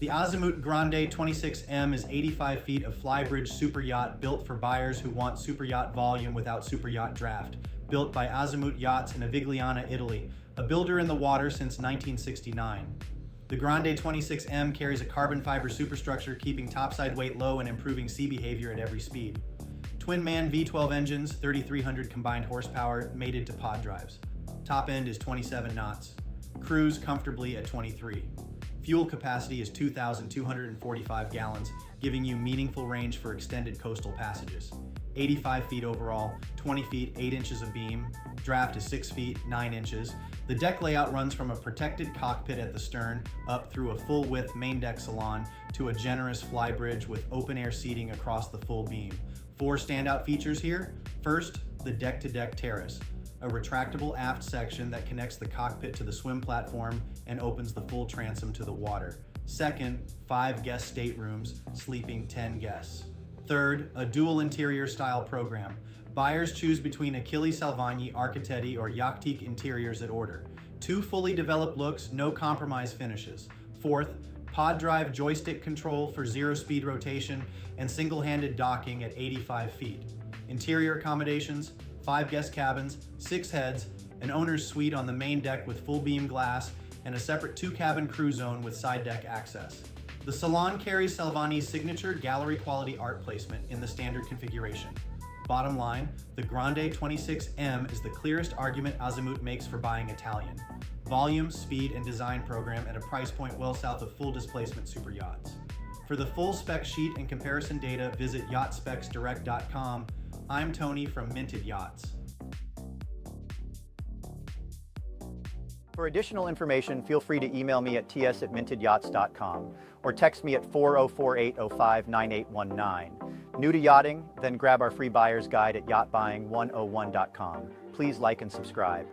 The Azimut Grande 26M is 85 feet of Flybridge super yacht built for buyers who want super yacht volume without super yacht draft. Built by Azimut Yachts in Avigliana, Italy, a builder in the water since 1969. The Grande 26M carries a carbon fiber superstructure, keeping topside weight low and improving sea behavior at every speed. Twin MAN V12 engines, 3,300 combined horsepower, mated to pod drives. Top end is 27 knots. Cruise comfortably at 23. Fuel capacity is 2,245 gallons, giving you meaningful range for extended coastal passages. 85 feet overall, 20 feet 8 inches of beam, draft is 6 feet 9 inches. The deck layout runs from a protected cockpit at the stern up through a full-width main deck salon to a generous flybridge with open-air seating across the full beam. 4 standout features here. First, the deck-to-deck terrace, a retractable aft section that connects the cockpit to the swim platform and opens the full transom to the water. Second, 5 guest staterooms, sleeping 10 guests. Third, a dual interior style program. Buyers choose between Achille Salvagni, Architetti, or Yacht interiors at order. 2 fully developed looks, no compromise finishes. Fourth, pod drive joystick control for 0-speed rotation and single-handed docking at 85 feet. Interior accommodations, 5 guest cabins, 6 heads, an owner's suite on the main deck with full beam glass, and a separate 2-cabin crew zone with side deck access. The salon carries Salvagni's signature gallery-quality art placement in the standard configuration. Bottom line, the Grande 26M is the clearest argument Azimut makes for buying Italian. Volume, speed, and design program at a price point well south of full displacement super yachts. For the full spec sheet and comparison data, visit yachtspecsdirect.com. I'm Tony from Minted Yachts. For additional information, feel free to email me at ts@mintedyachts.com or text me at 404-805-9819. New to yachting? Then grab our free buyer's guide at yachtbuying101.com. Please like and subscribe.